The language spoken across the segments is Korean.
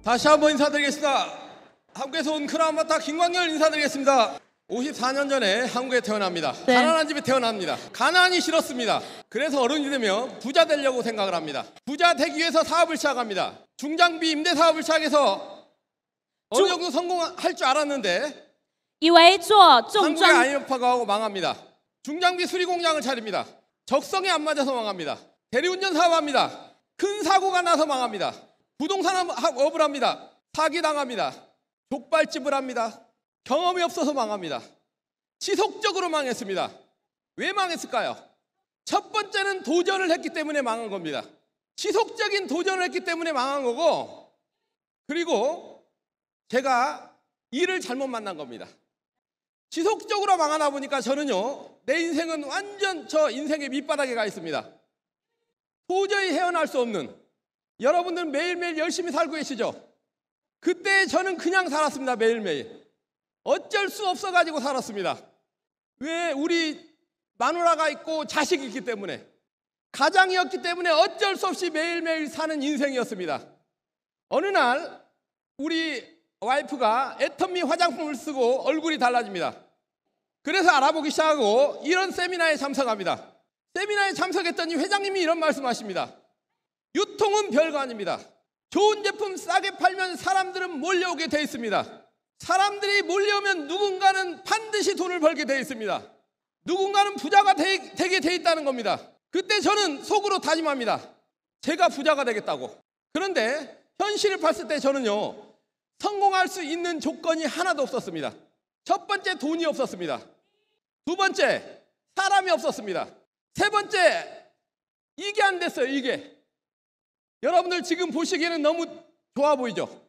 다시 한번 인사드리겠습니다. 한국에서 온 크라운마타 김광열 인사드리겠습니다. 54년 전에 한국에 태어납니다. 네. 가난한 집에 태어납니다. 가난이 싫었습니다. 그래서 어른이 되면 부자 되려고 생각을 합니다. 부자 되기 위해서 사업을 시작합니다. 중장비 임대 사업을 시작해서 어느 정도 성공할 줄 알았는데 以为做重 한국의 装 IMF가 하고 망합니다. 중장비 수리 공장을 차립니다. 적성에 안 맞아서 망합니다. 대리운전 사업합니다. 큰 사고가 나서 망합니다. 부동산업을 합니다. 사기당합니다. 족발집을 합니다. 경험이 없어서 망합니다. 지속적으로 망했습니다. 왜 망했을까요? 첫 번째는 도전을 했기 때문에 망한 겁니다. 지속적인 도전을 했기 때문에 망한 거고, 그리고 제가 일을 잘못 만난 겁니다. 지속적으로 망하다 보니까 저는요, 내 인생은 완전 저 인생의 밑바닥에 가 있습니다. 도저히 헤어날 수 없는, 여러분들 매일매일 열심히 살고 계시죠? 그때 저는 그냥 살았습니다. 매일매일 어쩔 수 없어가지고 살았습니다. 왜? 우리 마누라가 있고 자식이 있기 때문에, 가장이었기 때문에 어쩔 수 없이 매일매일 사는 인생이었습니다. 어느 날 우리 와이프가 애터미 화장품을 쓰고 얼굴이 달라집니다. 그래서 알아보기 시작하고 이런 세미나에 참석합니다. 세미나에 참석했더니 회장님이 이런 말씀하십니다. 유통은 별거 아닙니다. 좋은 제품 싸게 팔면 사람들은 몰려오게 돼 있습니다. 사람들이 몰려오면 누군가는 반드시 돈을 벌게 돼 있습니다. 누군가는 부자가 되게 돼 있다는 겁니다. 그때 저는 속으로 다짐합니다. 제가 부자가 되겠다고. 그런데 현실을 봤을 때 저는요, 성공할 수 있는 조건이 하나도 없었습니다. 첫 번째, 돈이 없었습니다. 두 번째, 사람이 없었습니다. 세 번째, 이게 안 됐어요. 이게. 여러분들 지금 보시기에는 너무 좋아 보이죠?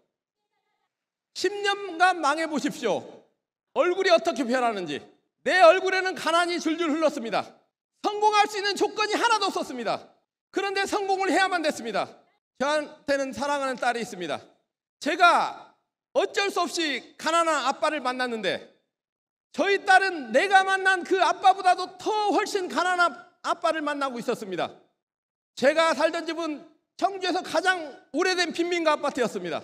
10년간 망해 보십시오. 얼굴이 어떻게 변하는지. 내 얼굴에는 가난이 줄줄 흘렀습니다. 성공할 수 있는 조건이 하나도 없었습니다. 그런데 성공을 해야만 됐습니다. 저한테는 사랑하는 딸이 있습니다. 제가 어쩔 수 없이 가난한 아빠를 만났는데, 저희 딸은 내가 만난 그 아빠보다도 더 훨씬 가난한 아빠를 만나고 있었습니다. 제가 살던 집은 청주에서 가장 오래된 빈민가 아파트였습니다.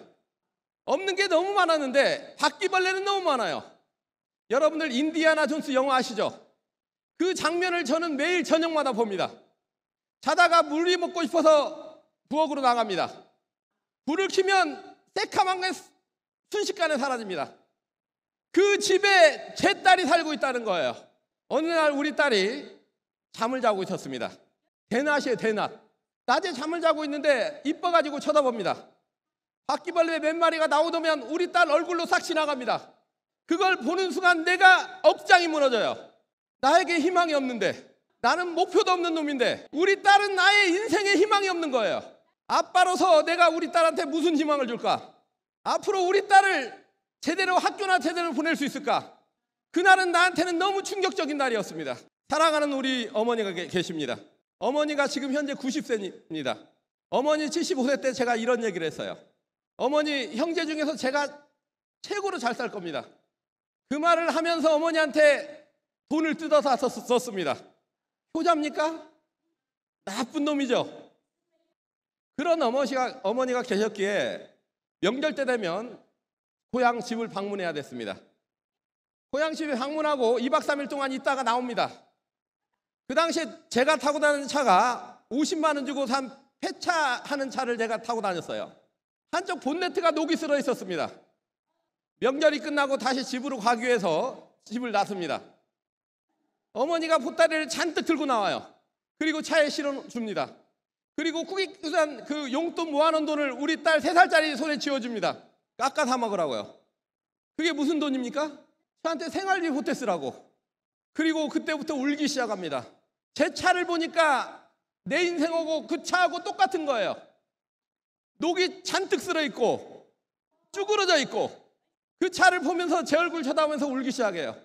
없는 게 너무 많았는데 바퀴벌레는 너무 많아요. 여러분들 인디아나 존스 영화 아시죠? 그 장면을 저는 매일 저녁마다 봅니다. 자다가 물이 먹고 싶어서 부엌으로 나갑니다. 불을 켜면 새카만 게 순식간에 사라집니다. 그 집에 제 딸이 살고 있다는 거예요. 어느 날 우리 딸이 잠을 자고 있었습니다. 대낮이에요, 대낮. 낮에 잠을 자고 있는데 이뻐가지고 쳐다봅니다. 바퀴벌레 몇 마리가 나오더면 우리 딸 얼굴로 싹 지나갑니다. 그걸 보는 순간 내가 억장이 무너져요. 나에게 희망이 없는데, 나는 목표도 없는 놈인데, 우리 딸은 나의 인생에 희망이 없는 거예요. 아빠로서 내가 우리 딸한테 무슨 희망을 줄까? 앞으로 우리 딸을 제대로 학교나 제대로 보낼 수 있을까? 그날은 나한테는 너무 충격적인 날이었습니다. 사랑하는 우리 어머니가 계십니다. 어머니가 지금 현재 90세입니다. 어머니 75세 때 제가 이런 얘기를 했어요. 어머니, 형제 중에서 제가 최고로 잘 살 겁니다. 그 말을 하면서 어머니한테 돈을 뜯어서 썼습니다. 효자입니까? 나쁜 놈이죠. 그런 어머니가 계셨기에 명절 때 되면 고향 집을 방문해야 됐습니다. 고향 집에 방문하고 2박 3일 동안 있다가 나옵니다. 그 당시에 제가 타고 다니는 차가 50만 원 주고 산 폐차하는 차를 제가 타고 다녔어요. 한쪽 본네트가 녹이 슬어 있었습니다. 명절이 끝나고 다시 집으로 가기 위해서 집을 나섭니다. 어머니가 보따리를 잔뜩 들고 나와요. 그리고 차에 실어줍니다. 그리고 국익수산 그 용돈 모아놓은 돈을 우리 딸 3살짜리 손에 쥐어줍니다. 깎아 사 먹으라고요. 그게 무슨 돈입니까? 저한테 생활비 보태 쓰라고. 그리고 그때부터 울기 시작합니다. 제 차를 보니까 내 인생하고 그 차하고 똑같은 거예요. 녹이 잔뜩 쓸어 있고 쭈그러져 있고, 그 차를 보면서 제 얼굴 쳐다보면서 울기 시작해요.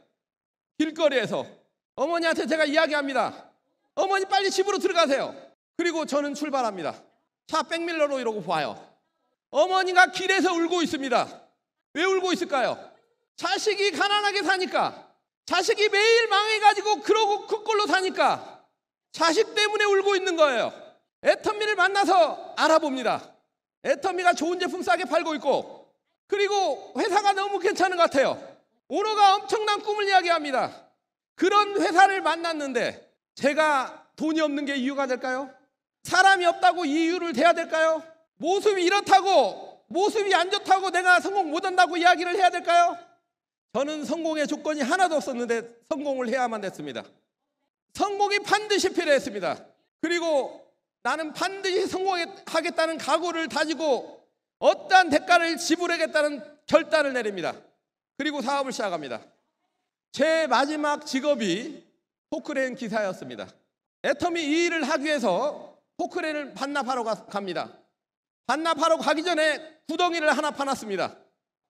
길거리에서 어머니한테 제가 이야기합니다. 어머니 빨리 집으로 들어가세요. 그리고 저는 출발합니다. 차 백밀러로 이러고 봐요. 어머니가 길에서 울고 있습니다. 왜 울고 있을까요? 자식이 가난하게 사니까, 자식이 매일 망해가지고 그러고 그 꼴로 사니까 자식 때문에 울고 있는 거예요. 애터미를 만나서 알아봅니다. 애터미가 좋은 제품 싸게 팔고 있고, 그리고 회사가 너무 괜찮은 것 같아요. 오너가 엄청난 꿈을 이야기합니다. 그런 회사를 만났는데 제가 돈이 없는 게 이유가 될까요? 사람이 없다고 이유를 대야 될까요? 모습이 이렇다고, 모습이 안 좋다고 내가 성공 못한다고 이야기를 해야 될까요? 저는 성공의 조건이 하나도 없었는데 성공을 해야만 됐습니다. 성공이 반드시 필요했습니다. 그리고 나는 반드시 성공하겠다는 각오를 다지고 어떠한 대가를 지불하겠다는 결단을 내립니다. 그리고 사업을 시작합니다. 제 마지막 직업이 포크레인 기사였습니다. 애터미 이 일을 하기 위해서 포크레인을 반납하러 갑니다. 반납하러 가기 전에 구덩이를 하나 파놨습니다.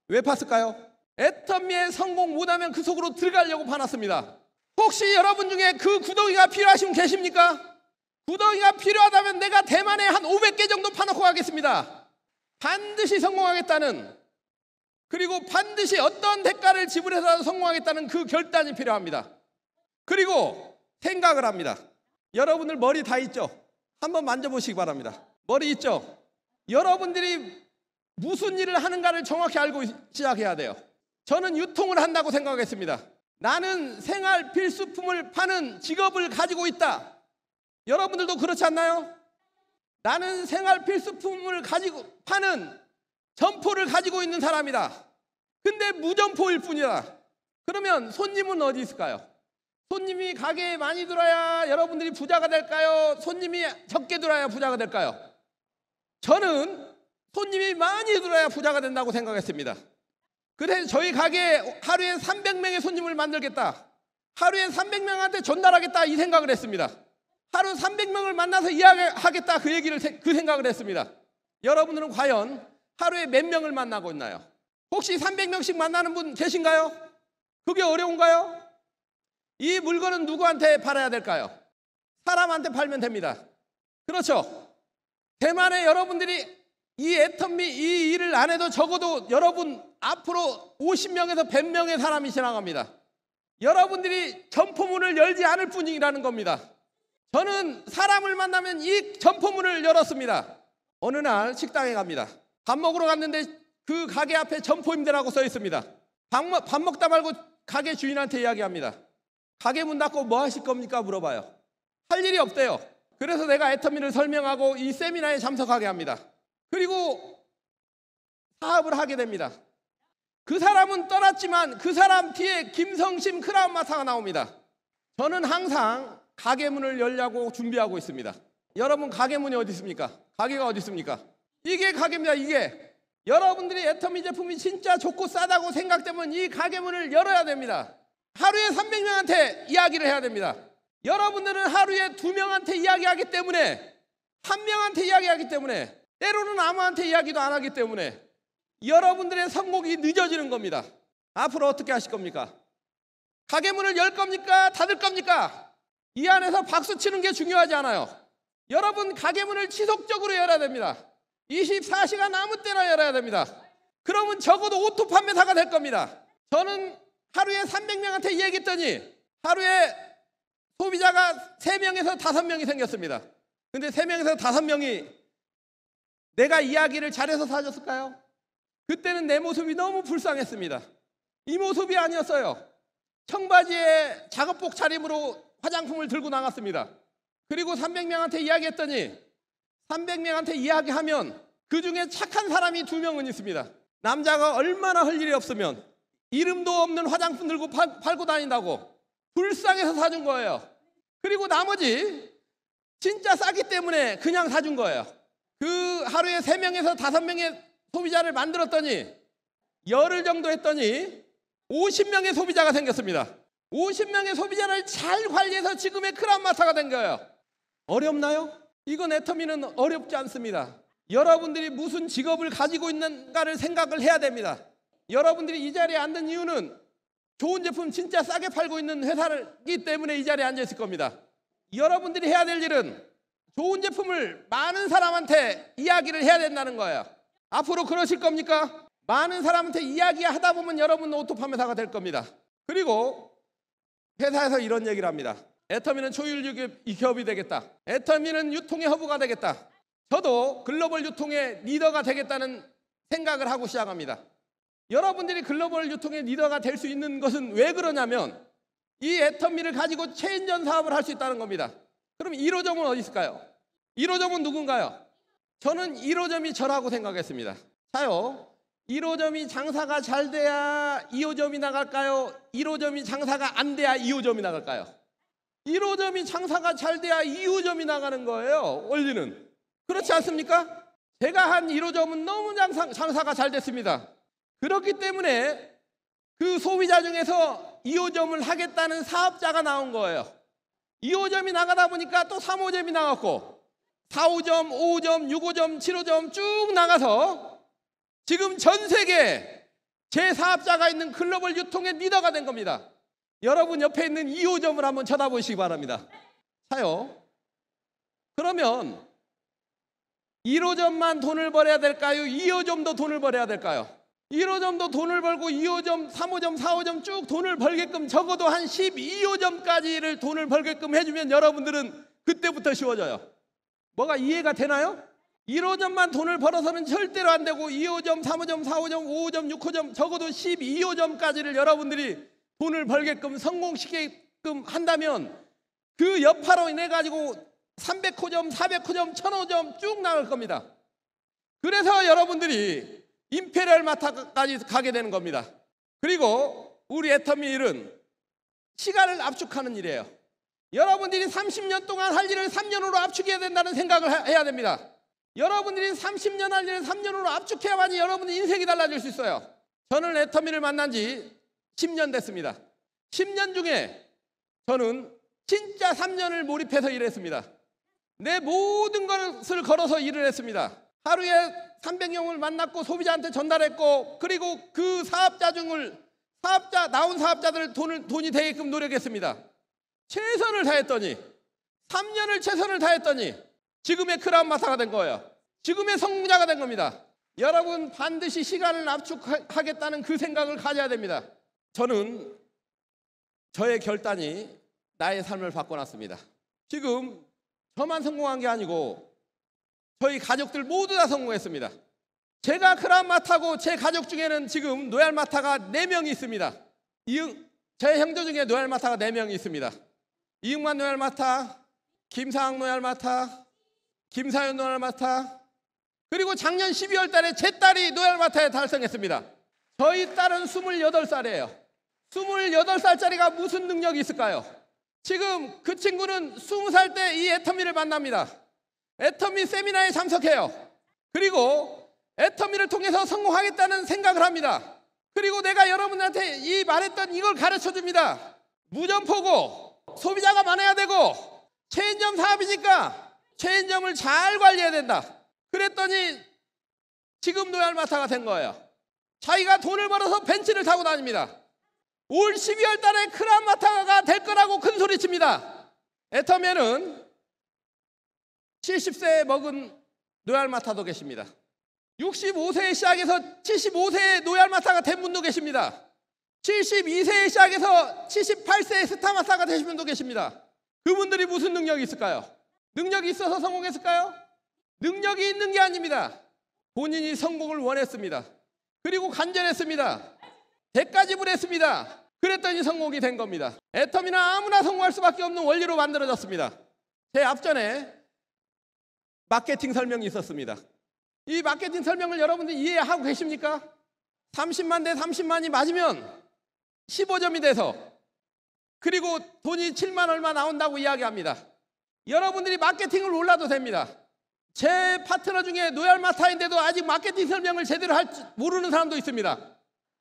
왜 팠을까요? 애터미에 성공 못하면 그 속으로 들어가려고 파놨습니다. 혹시 여러분 중에 그 구덩이가 필요하신 분 계십니까? 구덩이가 필요하다면 내가 대만에 한 500개 정도 파놓고 가겠습니다. 반드시 성공하겠다는, 그리고 반드시 어떤 대가를 지불해서 성공하겠다는 그 결단이 필요합니다. 그리고 생각을 합니다. 여러분들 머리 다 있죠? 한번 만져보시기 바랍니다. 머리 있죠? 여러분들이 무슨 일을 하는가를 정확히 알고 시작해야 돼요. 저는 유통을 한다고 생각했습니다. 나는 생활 필수품을 파는 직업을 가지고 있다. 여러분들도 그렇지 않나요? 나는 생활 필수품을 가지고 파는 점포를 가지고 있는 사람이다. 근데 무점포일 뿐이다. 그러면 손님은 어디 있을까요? 손님이 가게에 많이 들어야 여러분들이 부자가 될까요? 손님이 적게 들어야 부자가 될까요? 저는 손님이 많이 들어야 부자가 된다고 생각했습니다. 그래서 저희 가게에 하루에 300명의 손님을 만들겠다. 하루에 300명한테 전달하겠다, 이 생각을 했습니다. 하루 300명을 만나서 이야기하겠다, 그 생각을 했습니다. 여러분들은 과연 하루에 몇 명을 만나고 있나요? 혹시 300명씩 만나는 분 계신가요? 그게 어려운가요? 이 물건은 누구한테 팔아야 될까요? 사람한테 팔면 됩니다. 그렇죠? 대만에 여러분들이 이 애터미 이 일을 안 해도 적어도 여러분 앞으로 50명에서 100명의 사람이 지나갑니다. 여러분들이 점포문을 열지 않을 뿐이라는 겁니다. 저는 사람을 만나면 이 점포문을 열었습니다. 어느 날 식당에 갑니다. 밥 먹으러 갔는데 그 가게 앞에 점포임대라고 써 있습니다. 밥 먹다 말고 가게 주인한테 이야기합니다. 가게 문 닫고 뭐 하실 겁니까? 물어봐요. 할 일이 없대요. 그래서 내가 애터미를 설명하고 이 세미나에 참석하게 합니다. 그리고 사업을 하게 됩니다. 그 사람은 떠났지만 그 사람 뒤에 김성심 크라운 마사가 나옵니다. 저는 항상 가게 문을 열려고 준비하고 있습니다. 여러분 가게 문이 어디 있습니까? 가게가 어디 있습니까? 이게 가게입니다. 이게 여러분들이 애터미 제품이 진짜 좋고 싸다고 생각되면 이 가게 문을 열어야 됩니다. 하루에 300명한테 이야기를 해야 됩니다. 여러분들은 하루에 2명한테 이야기하기 때문에, 1명한테 이야기하기 때문에, 때로는 아무한테 이야기도 안 하기 때문에 여러분들의 성공이 늦어지는 겁니다. 앞으로 어떻게 하실 겁니까? 가게 문을 열 겁니까? 닫을 겁니까? 이 안에서 박수 치는 게 중요하지 않아요. 여러분 가게 문을 지속적으로 열어야 됩니다. 24시간 아무 때나 열어야 됩니다. 그러면 적어도 오토 판매사가 될 겁니다. 저는 하루에 300명한테 얘기했더니 하루에 소비자가 3명에서 5명이 생겼습니다. 근데 3명에서 5명이 내가 이야기를 잘해서 사줬을까요? 그때는 내 모습이 너무 불쌍했습니다. 이 모습이 아니었어요. 청바지에 작업복 차림으로 화장품을 들고 나갔습니다. 그리고 300명한테 이야기했더니 300명한테 이야기하면 그 중에 착한 사람이 2명은 있습니다. 남자가 얼마나 할 일이 없으면 이름도 없는 화장품 들고 팔고 다닌다고 불쌍해서 사준 거예요. 그리고 나머지 진짜 싸기 때문에 그냥 사준 거예요. 그 하루에 3명에서 5명의 소비자를 만들었더니 열흘 정도 했더니 50명의 소비자가 생겼습니다. 50명의 소비자를 잘 관리해서 지금의 크라운 마스터가 된 거예요. 어렵나요? 이건 애터미는 어렵지 않습니다. 여러분들이 무슨 직업을 가지고 있는가를 생각을 해야 됩니다. 여러분들이 이 자리에 앉은 이유는 좋은 제품 진짜 싸게 팔고 있는 회사이기 때문에 이 자리에 앉아 있을 겁니다. 여러분들이 해야 될 일은 좋은 제품을 많은 사람한테 이야기를 해야 된다는 거예요. 앞으로 그러실 겁니까? 많은 사람한테 이야기하다 보면 여러분은 오토 판매사가 될 겁니다. 그리고 회사에서 이런 얘기를 합니다. 애터미는 초율 기업이 되겠다. 애터미는 유통의 허브가 되겠다. 저도 글로벌 유통의 리더가 되겠다는 생각을 하고 시작합니다. 여러분들이 글로벌 유통의 리더가 될 수 있는 것은 왜 그러냐면 이 애터미를 가지고 체인전 사업을 할 수 있다는 겁니다. 그럼 1호점은 어디 있을까요? 1호점은 누군가요? 저는 1호점이 저라고 생각했습니다. 자요, 1호점이 장사가 잘 돼야 2호점이 나갈까요? 1호점이 장사가 안 돼야 2호점이 나갈까요? 1호점이 장사가 잘 돼야 2호점이 나가는 거예요, 원리는. 그렇지 않습니까? 제가 한 1호점은 너무 장사가 잘 됐습니다. 그렇기 때문에 그 소비자 중에서 2호점을 하겠다는 사업자가 나온 거예요. 2호점이 나가다 보니까 또 3호점이 나갔고 4호점, 5호점, 6호점, 7호점 쭉 나가서 지금 전 세계 제 사업자가 있는 글로벌 유통의 리더가 된 겁니다. 여러분 옆에 있는 2호점을 한번 쳐다보시기 바랍니다. 자요, 그러면 1호점만 돈을 벌어야 될까요? 2호점도 돈을 벌어야 될까요? 1호점도 돈을 벌고 2호점, 3호점, 4호점 쭉 돈을 벌게끔 적어도 한 12호점까지를 돈을 벌게끔 해주면 여러분들은 그때부터 쉬워져요. 뭐가 이해가 되나요? 1호점만 돈을 벌어서는 절대로 안 되고 2호점, 3호점, 4호점, 5호점, 6호점 적어도 12호점까지를 여러분들이 돈을 벌게끔 성공시키게끔 한다면 그 여파로 인해 가지고 300호점, 400호점, 1000호점 쭉 나갈 겁니다. 그래서 여러분들이 임페리얼 마트까지 가게 되는 겁니다. 그리고 우리 애터미 일은 시간을 압축하는 일이에요. 여러분들이 30년 동안 할 일을 3년으로 압축해야 된다는 생각을 해야 됩니다. 여러분들이 30년 할 일을 3년으로 압축해야만이 여러분의 인생이 달라질 수 있어요. 저는 애터미를 만난 지 10년 됐습니다. 10년 중에 저는 진짜 3년을 몰입해서 일했습니다. 내 모든 것을 걸어서 일을 했습니다. 하루에 300명을 만났고 소비자한테 전달했고, 그리고 그 나온 사업자들 돈이 되게끔 노력했습니다. 최선을 다했더니 3년을 최선을 다했더니 지금의 크라운마타가 된 거예요. 지금의 성공자가 된 겁니다. 여러분 반드시 시간을 압축하겠다는 그 생각을 가져야 됩니다. 저는 저의 결단이 나의 삶을 바꿔놨습니다. 지금 저만 성공한 게 아니고 저희 가족들 모두 다 성공했습니다. 제가 크라운마타고 제 가족 중에는 지금 노얄마타가 4명이 있습니다. 제 형제 중에 노얄마타가 4명이 있습니다. 이응만 노얄마타, 김상학 노얄마타, 김사연 노얄마타, 그리고 작년 12월 달에 제 딸이 노얄마타에 달성했습니다. 저희 딸은 28살이에요. 28살짜리가 무슨 능력이 있을까요? 지금 그 친구는 20살 때 이 애터미를 만납니다. 애터미 세미나에 참석해요. 그리고 애터미를 통해서 성공하겠다는 생각을 합니다. 그리고 내가 여러분한테 이 말했던 이걸 가르쳐 줍니다. 무점포고 소비자가 많아야 되고 체인점 사업이니까 체인점을 잘 관리해야 된다. 그랬더니 지금 노얄마타가 된 거예요. 자기가 돈을 벌어서 벤츠를 타고 다닙니다. 올 12월 달에 크라운마타가 될 거라고 큰 소리 칩니다. 애터미에는 70세 먹은 노얄마타도 계십니다. 65세에 시작해서 75세의 노얄마타가 된 분도 계십니다. 72세에 시작해서 78세의 스타마타가 되신 분도 계십니다. 그분들이 무슨 능력이 있을까요? 능력이 있어서 성공했을까요? 능력이 있는 게 아닙니다. 본인이 성공을 원했습니다. 그리고 간절했습니다. 대가 지불했습니다. 그랬더니 성공이 된 겁니다. 애터미는 아무나 성공할 수밖에 없는 원리로 만들어졌습니다. 제 앞전에 마케팅 설명이 있었습니다. 이 마케팅 설명을 여러분들 이해하고 계십니까? 30만 대 30만이 맞으면 15점이 돼서, 그리고 돈이 7만 얼마 나온다고 이야기합니다. 여러분들이 마케팅을 몰라도 됩니다. 제 파트너 중에 노얄마타인데도 아직 마케팅 설명을 제대로 모르는 사람도 있습니다.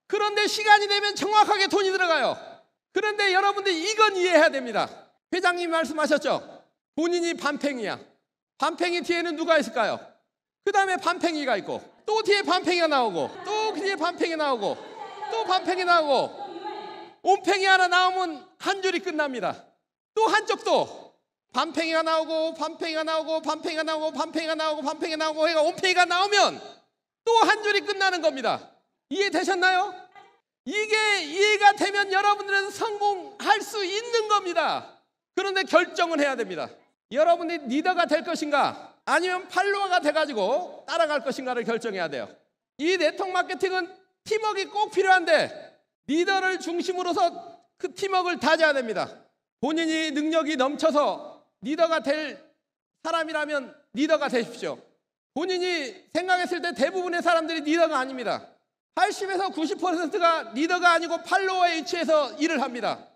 그런데 시간이 되면 정확하게 돈이 들어가요. 그런데 여러분들이 이건 이해해야 됩니다. 회장님이 말씀하셨죠? 본인이 반팽이야. 반팽이 뒤에는 누가 있을까요? 그 다음에 반팽이가 있고, 또 뒤에 반팽이가 나오고, 또 뒤에 반팽이 나오고, 또 반팽이 나오고, 온팽이 하나 나오면 한 줄이 끝납니다. 또 한쪽도 반팽이가 나오고, 반팽이가 나오고, 반팽이가 나오고, 반팽이가 나오고, 반팽이가 나오고 해가 온팽이가 나오면 또 한 줄이 끝나는 겁니다. 이해되셨나요? 이게 이해가 되면 여러분들은 성공할 수 있는 겁니다. 그런데 결정을 해야 됩니다. 여러분이 리더가 될 것인가, 아니면 팔로워가 돼가지고 따라갈 것인가를 결정해야 돼요. 이 네트워크 마케팅은 팀워크가 꼭 필요한데 리더를 중심으로서 그 팀워크를 다져야 됩니다. 본인이 능력이 넘쳐서 리더가 될 사람이라면 리더가 되십시오. 본인이 생각했을 때 대부분의 사람들이 리더가 아닙니다. 80에서 90%가 리더가 아니고 팔로워에 위치해서 일을 합니다.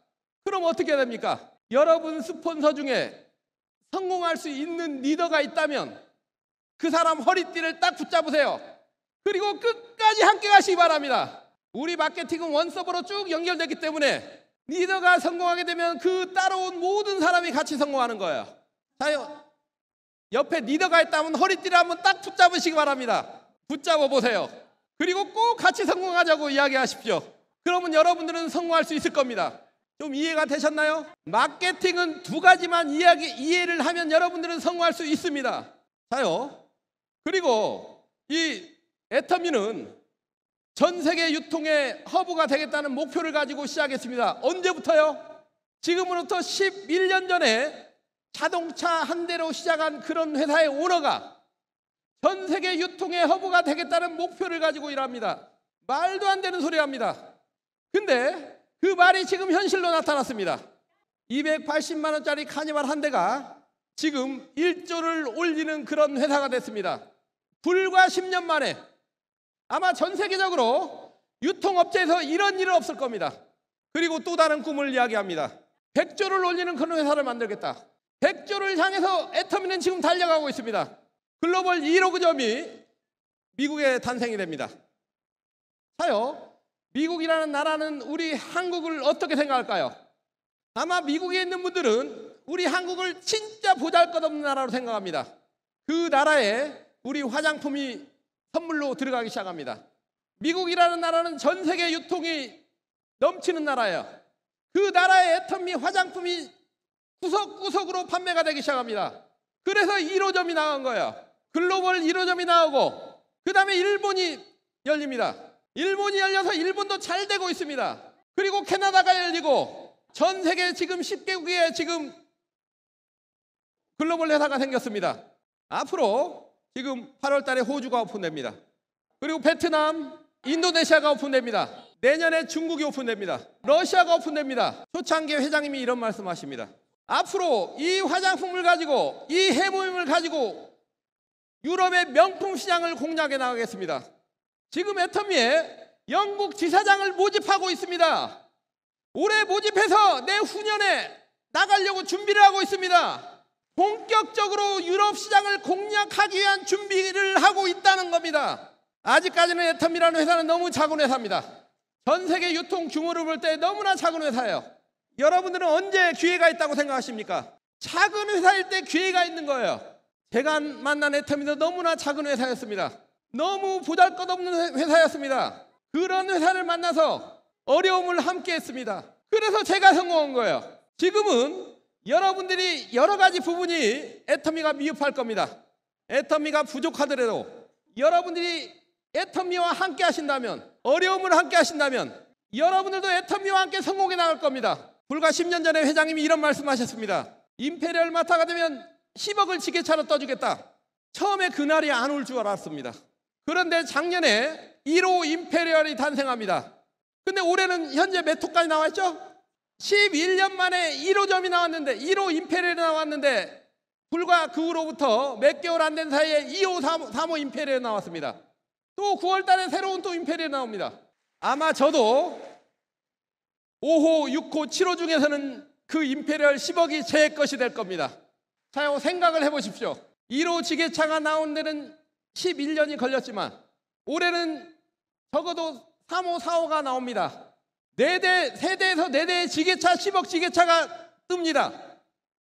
그럼 어떻게 됩니까? 여러분 스폰서 중에 성공할 수 있는 리더가 있다면 그 사람 허리띠를 딱 붙잡으세요. 그리고 끝까지 함께 가시기 바랍니다. 우리 마케팅은 원서버로 쭉 연결되기 때문에 리더가 성공하게 되면 그 따라온 모든 사람이 같이 성공하는 거예요. 자, 옆에 리더가 있다면 허리띠를 한번 딱 붙잡으시기 바랍니다. 붙잡아 보세요. 그리고 꼭 같이 성공하자고 이야기하십시오. 그러면 여러분들은 성공할 수 있을 겁니다. 좀 이해가 되셨나요? 마케팅은 두 가지만 이해를 하면 여러분들은 성공할 수 있습니다. 자요. 그리고 이 애터미는 전 세계 유통의 허브가 되겠다는 목표를 가지고 시작했습니다. 언제부터요? 지금으로부터 11년 전에 자동차 한 대로 시작한 그런 회사의 오너가 전 세계 유통의 허브가 되겠다는 목표를 가지고 일합니다. 말도 안 되는 소리 합니다. 근데 그 말이 지금 현실로 나타났습니다. 280만 원짜리 카니발 한 대가 지금 1조를 올리는 그런 회사가 됐습니다. 불과 10년 만에. 아마 전 세계적으로 유통업체에서 이런 일은 없을 겁니다. 그리고 또 다른 꿈을 이야기합니다. 100조를 올리는 그런 회사를 만들겠다. 100조를 향해서 애터미는 지금 달려가고 있습니다. 글로벌 1호점이 미국에 탄생이 됩니다. 자요, 미국이라는 나라는 우리 한국을 어떻게 생각할까요? 아마 미국에 있는 분들은 우리 한국을 진짜 보잘것없는 나라로 생각합니다. 그 나라에 우리 화장품이 선물로 들어가기 시작합니다. 미국이라는 나라는 전 세계 유통이 넘치는 나라예요. 그 나라의 애터미 화장품이 구석구석으로 판매가 되기 시작합니다. 그래서 1호점이 나온 거예요. 글로벌 1호점이 나오고 그 다음에 일본이 열립니다. 일본이 열려서 일본도 잘 되고 있습니다. 그리고 캐나다가 열리고 전 세계 지금 10개국에 지금 글로벌 회사가 생겼습니다. 앞으로 지금 8월 달에 호주가 오픈됩니다. 그리고 베트남, 인도네시아가 오픈됩니다. 내년에 중국이 오픈됩니다. 러시아가 오픈됩니다. 초창기 회장님이 이런 말씀하십니다. 앞으로 이 화장품을 가지고 이 해모임을 가지고 유럽의 명품 시장을 공략해 나가겠습니다. 지금 애터미에 영국 지사장을 모집하고 있습니다. 올해 모집해서 내후년에 나가려고 준비를 하고 있습니다. 본격적으로 유럽 시장을 공략하기 위한 준비를 하고 있다는 겁니다. 아직까지는 애터미라는 회사는 너무 작은 회사입니다. 전 세계 유통 규모를 볼 때 너무나 작은 회사예요. 여러분들은 언제 기회가 있다고 생각하십니까? 작은 회사일 때 기회가 있는 거예요. 제가 만난 애터미도 너무나 작은 회사였습니다. 너무 보잘것없는 회사였습니다. 그런 회사를 만나서 어려움을 함께 했습니다. 그래서 제가 성공한 거예요. 지금은 여러분들이 여러 가지 부분이 애터미가 미흡할 겁니다. 애터미가 부족하더라도 여러분들이 애터미와 함께 하신다면, 어려움을 함께 하신다면 여러분들도 애터미와 함께 성공해 나갈 겁니다. 불과 10년 전에 회장님이 이런 말씀하셨습니다. 임페리얼 마타가 되면 10억을 지게차로 떠주겠다. 처음에 그날이 안 올 줄 알았습니다. 그런데 작년에 1호 임페리얼이 탄생합니다. 근데 올해는 현재 몇 호까지 나왔죠? 11년 만에 1호점이 나왔는데 1호 임페리얼이 나왔는데 불과 그 후로부터 몇 개월 안 된 사이에 2호, 3호 임페리얼이 나왔습니다. 또 9월 달에 새로운 또 임페리얼이 나옵니다. 아마 저도 5호, 6호, 7호 중에서는 그 임페리얼 10억이 제 것이 될 겁니다. 자, 생각을 해보십시오. 1호 지게차가 나온 데는 11년이 걸렸지만 올해는 적어도 3호, 4호가 나옵니다. 4대, 3대에서 4대의 지게차, 10억 지게차가 뜹니다.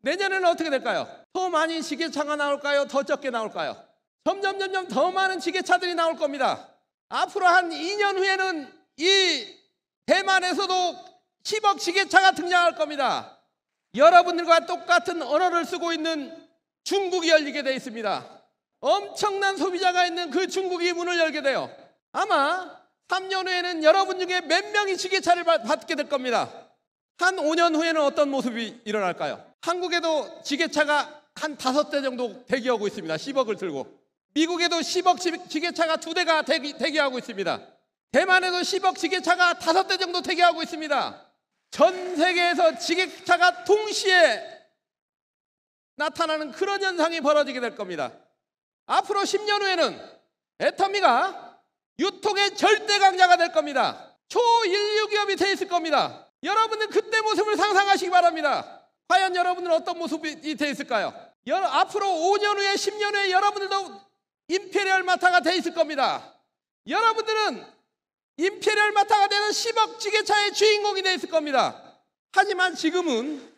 내년에는 어떻게 될까요? 더 많이 지게차가 나올까요? 더 적게 나올까요? 점점 더 많은 지게차들이 나올 겁니다. 앞으로 한 2년 후에는 이 대만에서도 10억 지게차가 등장할 겁니다. 여러분들과 똑같은 언어를 쓰고 있는 중국이 열리게 되어 있습니다. 엄청난 소비자가 있는 그 중국이 문을 열게 돼요. 아마 3년 후에는 여러분 중에 몇 명이 지게차를 받게 될 겁니다. 한 5년 후에는 어떤 모습이 일어날까요? 한국에도 지게차가 한 5대 정도 대기하고 있습니다. 10억을 들고. 미국에도 10억 지게차가 2대가 대기하고 있습니다. 대만에도 10억 지게차가 5대 정도 대기하고 있습니다. 전 세계에서 지게차가 동시에 나타나는 그런 현상이 벌어지게 될 겁니다. 앞으로 10년 후에는 애터미가 유통의 절대 강자가 될 겁니다. 초인류 기업이 돼 있을 겁니다. 여러분들 그때 모습을 상상하시기 바랍니다. 과연 여러분들은 어떤 모습이 돼 있을까요? 앞으로 5년 후에 10년 후에 여러분들도 임페리얼 마타가 돼 있을 겁니다. 여러분들은 임페리얼 마타가 되는 10억 지게차의 주인공이 돼 있을 겁니다. 하지만 지금은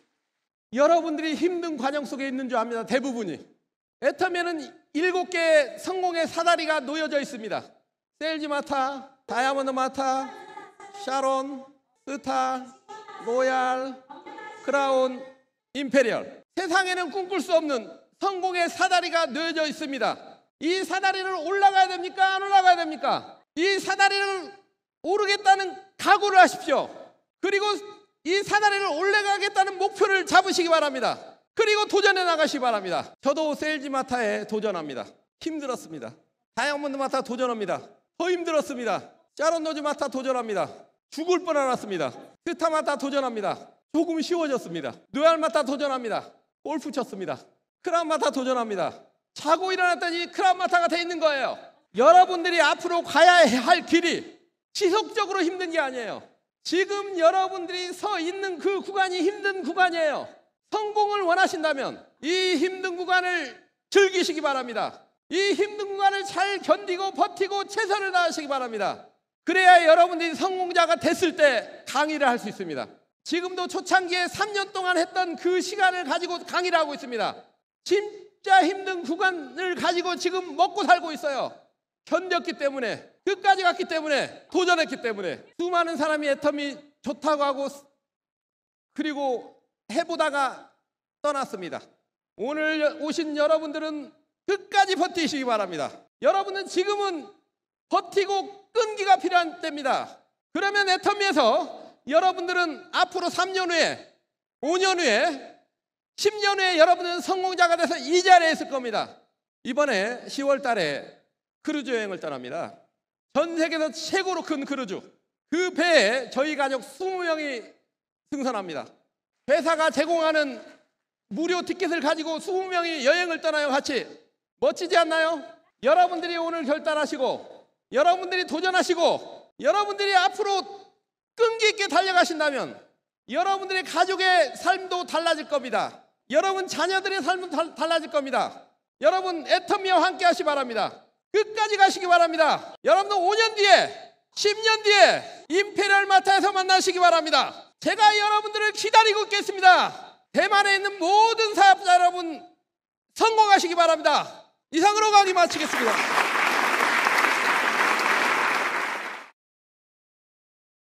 여러분들이 힘든 과정 속에 있는 줄 압니다. 대부분이. 애터미에는 7개의 성공의 사다리가 놓여져 있습니다. 세일즈 마타, 다이아몬드 마타, 샤론, 스타, 로얄, 크라운, 임페리얼. 세상에는 꿈꿀 수 없는 성공의 사다리가 놓여져 있습니다. 이 사다리를 올라가야 됩니까? 안 올라가야 됩니까? 이 사다리를 오르겠다는 각오를 하십시오. 그리고 이 사다리를 올라가겠다는 목표를 잡으시기 바랍니다. 그리고 도전해 나가시기 바랍니다. 저도 세일즈 마타에 도전합니다. 힘들었습니다. 다이아몬드 마타 도전합니다. 더 힘들었습니다. 샤론 로즈 마타 도전합니다. 죽을 뻔 알았습니다. 스타 마타 도전합니다. 조금 쉬워졌습니다. 로얄 마타 도전합니다. 골프 쳤습니다. 크라운 마타 도전합니다. 자고 일어났더니 크라운 마타가 돼 있는 거예요. 여러분들이 앞으로 가야 할 길이 지속적으로 힘든 게 아니에요. 지금 여러분들이 서 있는 그 구간이 힘든 구간이에요. 성공을 원하신다면 이 힘든 구간을 즐기시기 바랍니다. 이 힘든 구간을 잘 견디고 버티고 최선을 다하시기 바랍니다. 그래야 여러분들이 성공자가 됐을 때 강의를 할 수 있습니다. 지금도 초창기에 3년 동안 했던 그 시간을 가지고 강의를 하고 있습니다. 진짜 힘든 구간을 가지고 지금 먹고 살고 있어요. 견뎠기 때문에, 끝까지 갔기 때문에, 도전했기 때문에. 수많은 사람이 애터미 좋다고 하고 그리고 해보다가 떠났습니다. 오늘 오신 여러분들은 끝까지 버티시기 바랍니다. 여러분은 지금은 버티고 끈기가 필요한 때입니다. 그러면 애터미에서 여러분들은 앞으로 3년 후에, 5년 후에, 10년 후에 여러분은 성공자가 돼서 이 자리에 있을 겁니다. 이번에 10월 달에 크루즈 여행을 떠납니다. 전 세계에서 최고로 큰 크루즈. 그 배에 저희 가족 20명이 승선합니다. 회사가 제공하는 무료 티켓을 가지고 20명이 여행을 떠나요. 같이. 멋지지 않나요? 여러분들이 오늘 결단하시고, 여러분들이 도전하시고, 여러분들이 앞으로 끈기 있게 달려가신다면 여러분들의 가족의 삶도 달라질 겁니다. 여러분 자녀들의 삶도 달라질 겁니다. 여러분 애터미와 함께 하시기 바랍니다. 끝까지 가시기 바랍니다. 여러분도 5년 뒤에, 10년 뒤에 임페리얼 마타에서 만나시기 바랍니다. 제가 여러분들을 기다리고 있겠습니다. 대만에 있는 모든 사업자 여러분 성공하시기 바랍니다. 이상으로 강의 마치겠습니다.